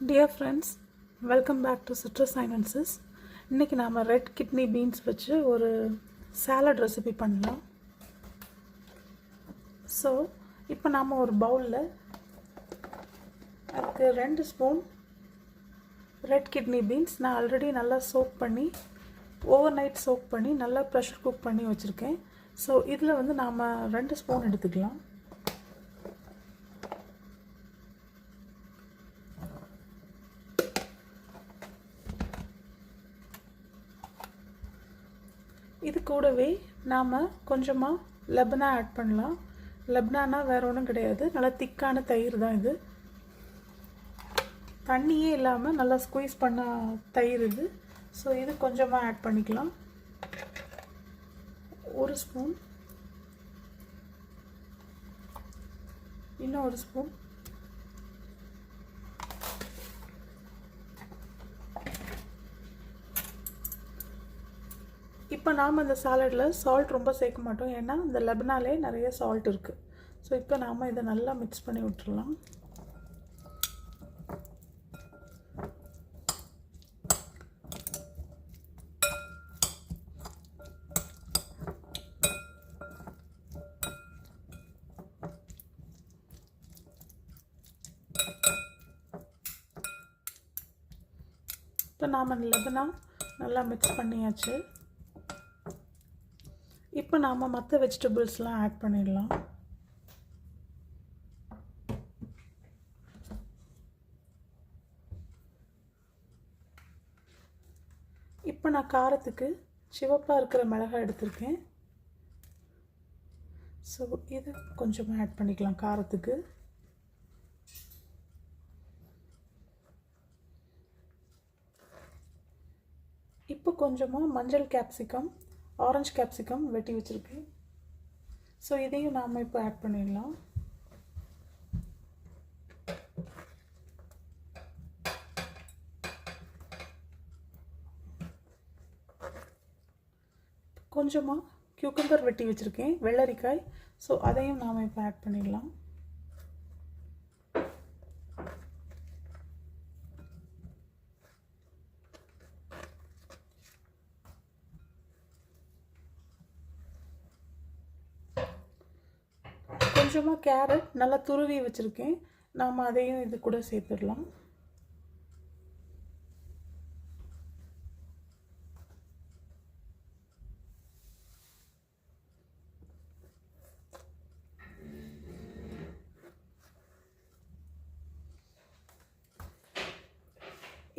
Dear friends, welcome back to Citrus Finances. இன்னைக்கு நாம red kidney beans வச்சு ஒரு சாலட் ரெசிபி பண்ணலாம். ஸோ இப்போ நாம ஒரு பவுலில் அதுக்கு 2 ஸ்பூன் ரெட் கிட்னி பீன்ஸ் நான் ஆல்ரெடி நல்லா சோக் பண்ணி ஓவர் நைட் சோக் பண்ணி நல்லா ப்ரெஷர் குக் பண்ணி வச்சுருக்கேன். ஸோ இதில் வந்து நாம் 2 ஸ்பூன் எடுத்துக்கலாம். இது கூடவே நாம் கொஞ்சமாக லெபனா ஆட் பண்ணலாம். லெபனானா வேறு ஒன்றும் கிடையாது, நல்லா திக்கான தயிர் தான் இது. தண்ணியே இல்லாமல் நல்லா ஸ்குவீஸ் பண்ண தயிர் இது. ஸோ இது கொஞ்சமாக ஆட் பண்ணிக்கலாம். 1 ஸ்பூன், இன்னும் 1 ஸ்பூன், இப்போ நாம் இந்த சாலடில் சால்ட் ரொம்ப சேர்க்க மாட்டோம், ஏன்னா இந்த லெபனாலே நிறைய சால்ட் இருக்குது. ஸோ இப்போ நாம் இதை நல்லா மிக்ஸ் பண்ணி விட்டுறலாம். இப்போ நாம் லெபனா நல்லா மிக்ஸ் பண்ணியாச்சு. இப்போ நாம் மற்ற வெஜிடபிள்ஸ்லாம் ஆட் பண்ணிடலாம். இப்போ நான் காரத்துக்கு சிவப்பாக இருக்கிற மிளகாய் எடுத்திருக்கேன். ஸோ இது கொஞ்சமாக ஆட் பண்ணிக்கலாம் காரத்துக்கு. இப்போ கொஞ்சமாக மஞ்சள் கேப்சிகம், ஆரஞ்சு கேப்சிகம் வெட்டி வச்சுருக்கேன். ஸோ இதையும் நாம் இப்போ ஆட் பண்ணிடலாம். கொஞ்சமாக கியூக்கம்பர் வெட்டி வச்சுருக்கேன், வெள்ளரிக்காய். ஸோ அதையும் நாம் இப்போ ஆட் பண்ணிடலாம். கொஞ்சமாக கேரட் நல்லா துருவி வச்சுருக்கேன், நாம் அதையும் இது கூட சேர்த்துடலாம்.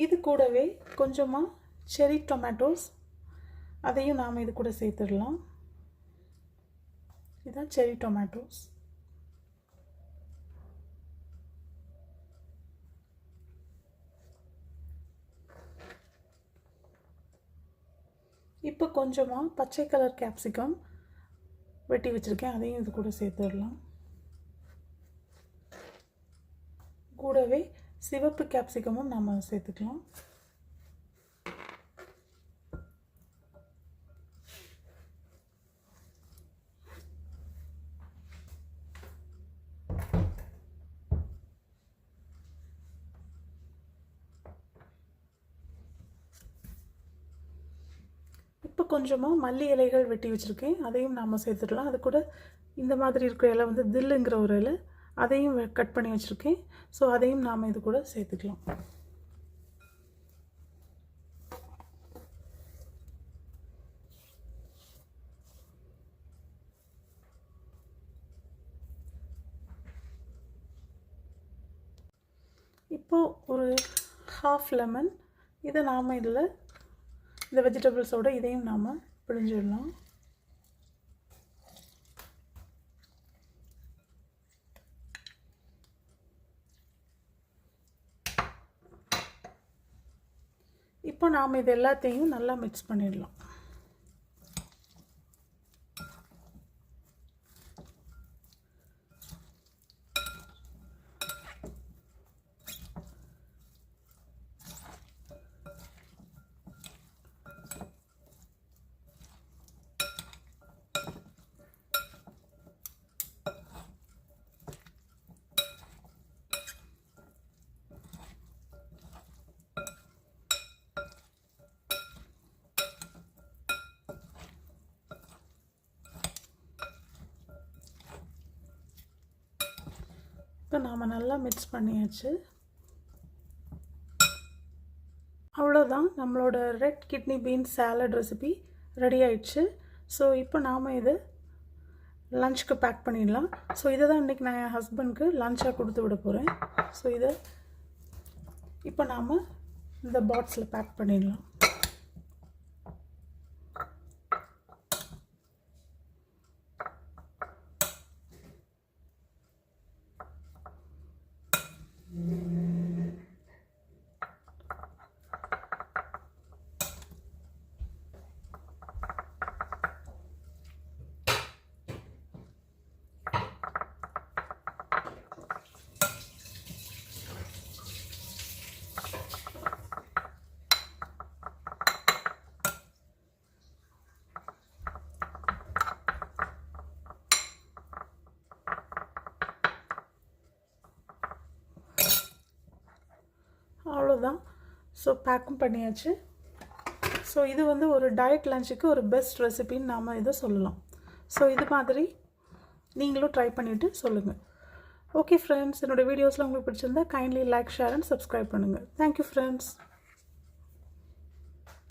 இது கூடவே கொஞ்சமாக செரி டொமேட்டோஸ், அதையும் நாம் இது கூட சேர்த்துடலாம். இதுதான் செரி டொமேட்டோஸ். இப்போ கொஞ்சமாக பச்சை கலர் கேப்சிகம் வெட்டி வச்சுருக்கேன், அதையும் இது கூட சேர்த்துடலாம். கூடவே சிவப்பு கேப்சிகமும் நம்ம சேர்த்துக்கலாம். இப்போ கொஞ்சமாக மல்லி இலைகள் வெட்டி வச்சுருக்கேன், அதையும் நாம் சேர்த்துடலாம். அது கூட இந்த மாதிரி இருக்கிற இலை வந்து தில்லுங்கிற ஒரு இலை, அதையும் கட் பண்ணி வச்சுருக்கேன். ஸோ அதையும் நாம் இது கூட சேர்த்துக்கலாம். இப்போது ஒரு ஹாஃப் லெமன், இதை நாம் இதில் இந்த வெஜிடபிள்ஸோடு இதையும் நாம் பிழிஞ்சிடலாம். இப்போ நாம் இது எல்லாத்தையும் நல்லா மிக்ஸ் பண்ணிடலாம். இப்போ நாம் நல்லா மிக்ஸ் பண்ணியாச்சு. அவ்வளோதான், நம்மளோட red kidney beans salad recipe ready ஆயிடுச்சு. ஸோ இப்போ நாம் இது லஞ்சுக்கு பேக் பண்ணிடலாம். ஸோ இதை தான் இன்றைக்கி நான் என் ஹஸ்பண்ட்க்கு லஞ்சாக கொடுத்து விட போகிறேன். ஸோ இதை இப்போ நாம் இந்த பாக்ஸில் பேக் பண்ணிடலாம். அவ்வளோதான். ஸோ பேக்கும் பண்ணியாச்சு. ஸோ இது வந்து ஒரு டயட் லஞ்சுக்கு ஒரு பெஸ்ட் ரெசிபின்னு நாம் இதை சொல்லலாம். ஸோ இது மாதிரி நீங்களும் ட்ரை பண்ணிவிட்டு சொல்லுங்கள். ஓகே ஃப்ரெண்ட்ஸ், என்னோடய வீடியோஸில் உங்களுக்கு பிடிச்சிருந்தா kindly like, share and subscribe பண்ணுங்கள். Thank you friends.